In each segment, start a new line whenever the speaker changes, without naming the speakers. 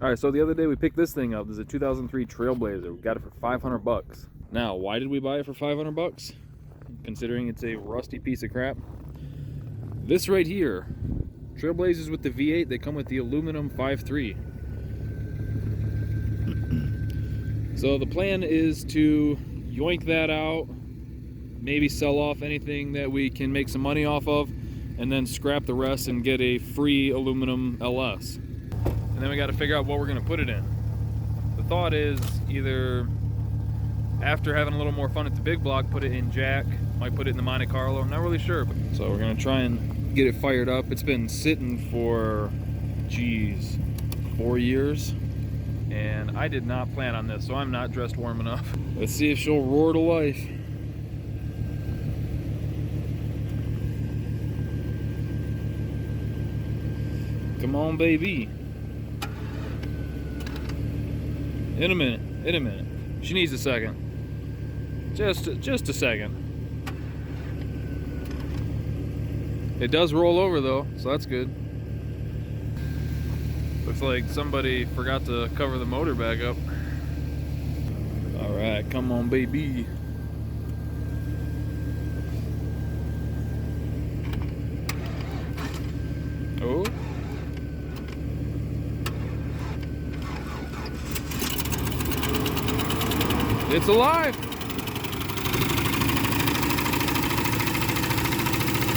All right, so the other day we picked this thing up. This is a 2003 Trailblazer. We got it for 500 bucks. Now, why did we buy it for 500 bucks? Considering it's a rusty piece of crap. This right here, Trailblazers with the V8, they come with the aluminum 5.3. So the plan is to yoink that out, maybe sell off anything that we can make some money off of, and then scrap the rest and get a free aluminum LS. And then we got to figure out what we're going to put it in. The thought is either after having a little more fun at the big block, put it in Jack, might put it in the Monte Carlo, I'm not really sure. So we're going to try and get it fired up. It's been sitting for, geez, 4 years. And I did not plan on this, so I'm not dressed warm enough. Let's see if she'll roar to life. Come on, baby. In a minute. She needs a second. Just a second. It does roll over though, so that's good. Looks like somebody forgot to cover the motor back up. All right, come on, baby. Oh. It's alive!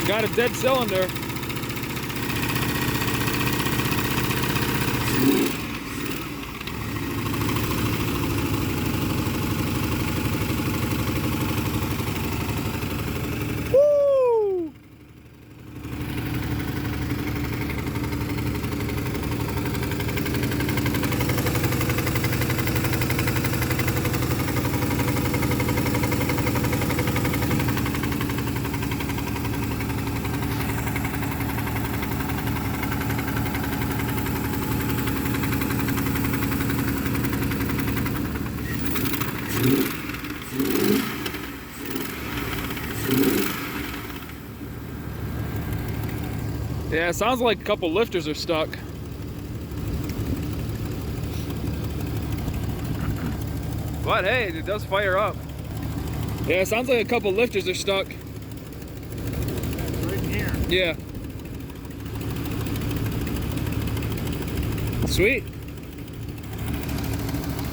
Got a dead cylinder. Woo! Yeah, it sounds like a couple lifters are stuck. But hey, it does fire up. Yeah, it sounds like a couple lifters are stuck.
That's right in here.
Yeah. Sweet.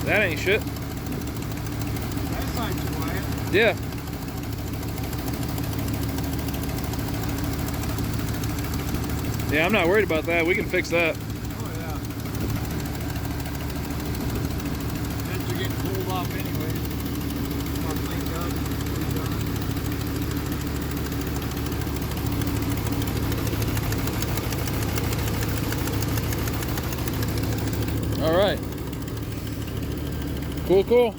That ain't shit.
That's not too quiet.
Yeah. Yeah, I'm not worried about that. We can fix that.
Oh yeah. Vents are getting cooled off anyway. More cleaned up.
All right. Cool.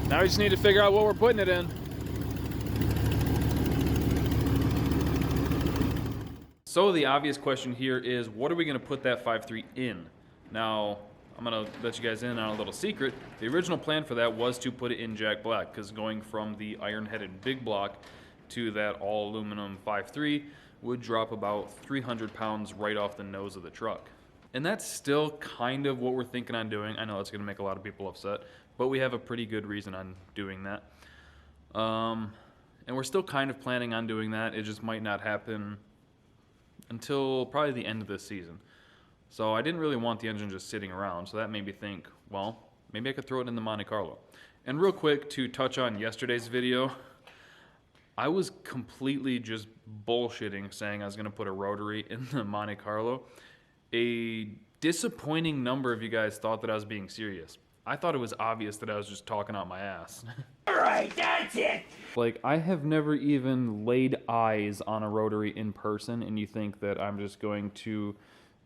Now we just need to figure out what we're putting it in. So the obvious question here is, what are we going to put that 5.3 in? Now, I'm going to let you guys in on a little secret. The original plan for that was to put it in Jack Black, because going from the iron-headed big block to that all-aluminum 5.3 would drop about 300 pounds right off the nose of the truck. And that's still kind of what we're thinking on doing. I know it's going to make a lot of people upset, but we have a pretty good reason on doing that. And we're still kind of planning on doing that. It just might not happen until probably the end of this season. So I didn't really want the engine just sitting around, so that made me think, well, maybe I could throw it in the Monte Carlo. And real quick, to touch on yesterday's video, I was completely just bullshitting saying I was going to put a rotary in the Monte Carlo. A disappointing number of you guys thought that I was being serious. I thought it was obvious that I was just talking out my ass.
Alright, that's it!
Like, I have never even laid eyes on a rotary in person, and you think that I'm just going to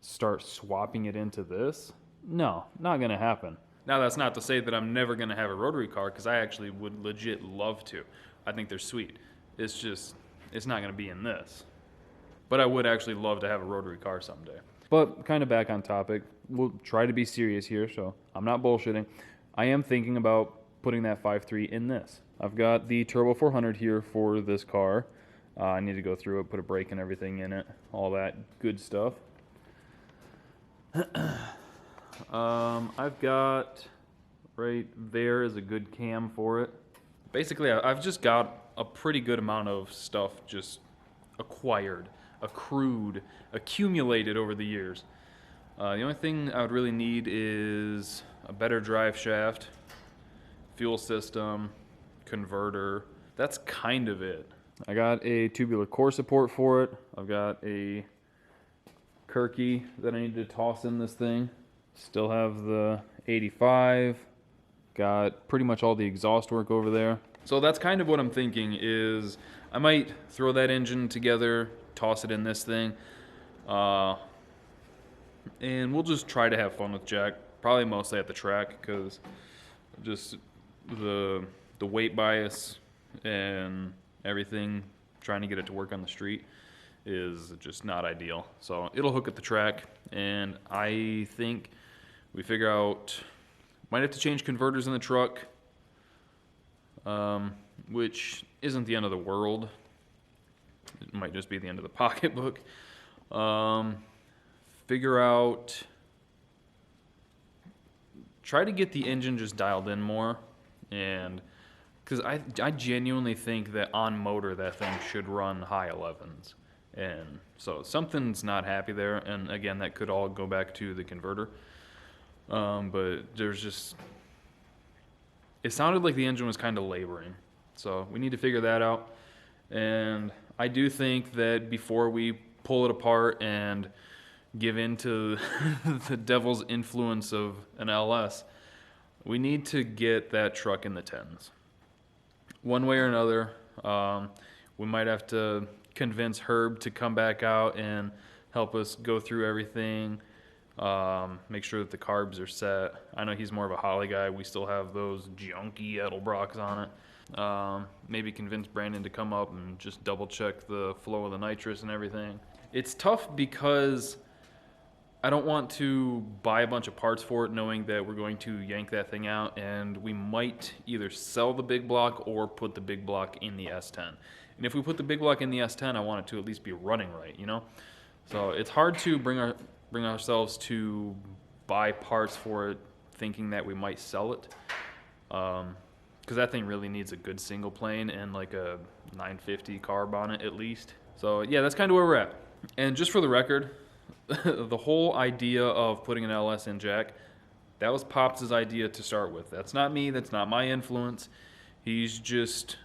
start swapping it into this? No, not gonna happen. Now, that's not to say that I'm never gonna have a rotary car, because I actually would legit love to. I think they're sweet. It's just, it's not gonna be in this. But I would actually love to have a rotary car someday. But kind of back on topic, we'll try to be serious here, so I'm not bullshitting. I am thinking about putting that 5.3 in this. I've got the Turbo 400 here for this car. I need to go through it, put a brake and everything in it, all that good stuff. I've got right there is a good cam for it. Basically, I've just got a pretty good amount of stuff just acquired, accrued, accumulated over the years. The only thing I would really need is a better drive shaft, fuel system, converter. That's kind of it. I got a tubular core support for it. I've got a Kirky that I need to toss in this thing. Still have the 85. Got pretty much all the exhaust work over there. So that's kind of what I'm thinking is I might throw that engine together, toss it in this thing, and we'll just try to have fun with Jack. Probably mostly at the track because just the weight bias and everything, trying to get it to work on the street is just not ideal. So it'll hook at the track, and I think we figure out, might have to change converters in the truck, which isn't the end of the world. It might just be the end of the pocketbook. Figure out, try to get the engine just dialed in more, and because I genuinely think that on motor that thing should run high 11s, and so something's not happy there, and again that could all go back to the converter, but there's just, it sounded like the engine was kind of laboring, so we need to figure that out. And I do think that before we pull it apart and give in to the devil's influence of an LS, we need to get that truck in the 10s. One way or another, we might have to convince Herb to come back out and help us go through everything, make sure that the carbs are set. I know he's more of a Holly guy. We still have those junky Edelbrocks on it. Maybe convince Brandon to come up and just double check the flow of the nitrous and everything. It's tough because I don't want to buy a bunch of parts for it knowing that we're going to yank that thing out, and we might either sell the big block or put the big block in the S10. And if we put the big block in the S10, I want it to at least be running right, you know? So it's hard to bring ourselves to buy parts for it thinking that we might sell it. Because that thing really needs a good single plane and like a 950 carb on it at least. So yeah, that's kind of where we're at. And just for the record, the whole idea of putting an LS in Jack, that was Pops' idea to start with. That's not me, that's not my influence. He's just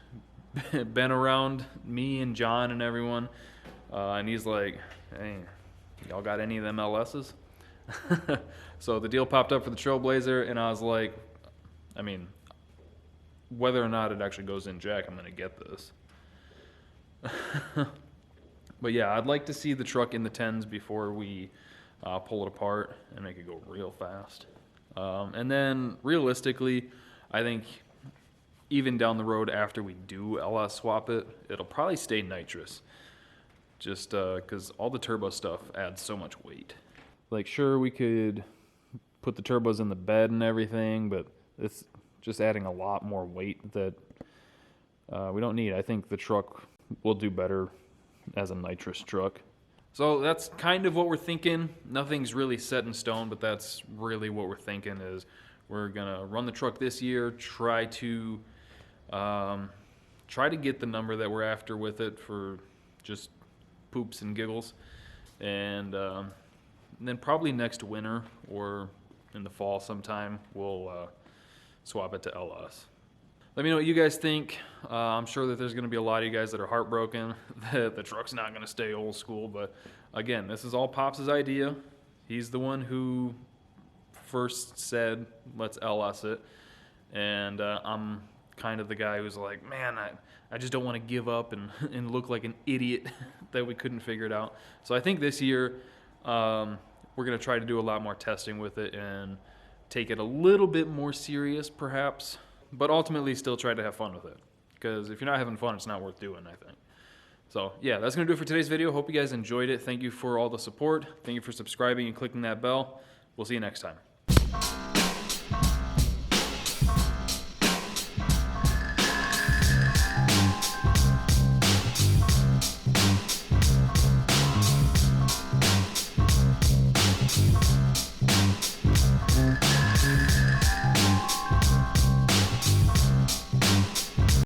been around me and John and everyone, and he's like, hey, y'all got any of them LS's? So the deal popped up for the Trailblazer, and I was like, I mean, whether or not it actually goes in Jack, I'm going to get this. But yeah, I'd like to see the truck in the 10s before we pull it apart and make it go real fast. And then realistically, I think even down the road after we do LS swap it, it'll probably stay nitrous. Just because all the turbo stuff adds so much weight. Like sure, we could put the turbos in the bed and everything, but it's just adding a lot more weight that we don't need. I think the truck will do better as a nitrous truck. So that's kind of what we're thinking. Nothing's really set in stone, but that's really what we're thinking is we're gonna run the truck this year, try to get the number that we're after with it for just poops and giggles, and then probably next winter or in the fall sometime we'll swap it to LS. Let me know what you guys think. I'm sure that there's going to be a lot of you guys that are heartbroken that the truck's not going to stay old school, but again, this is all Pops' idea. He's the one who first said, let's LS it, and I'm kind of the guy who's like, man, I just don't want to give up and look like an idiot that we couldn't figure it out. So I think this year we're going to try to do a lot more testing with it and take it a little bit more serious perhaps, but ultimately still try to have fun with it. Because if you're not having fun, it's not worth doing, I think. So yeah, that's going to do it for today's video. Hope you guys enjoyed it. Thank you for all the support. Thank you for subscribing and clicking that bell. We'll see you next time.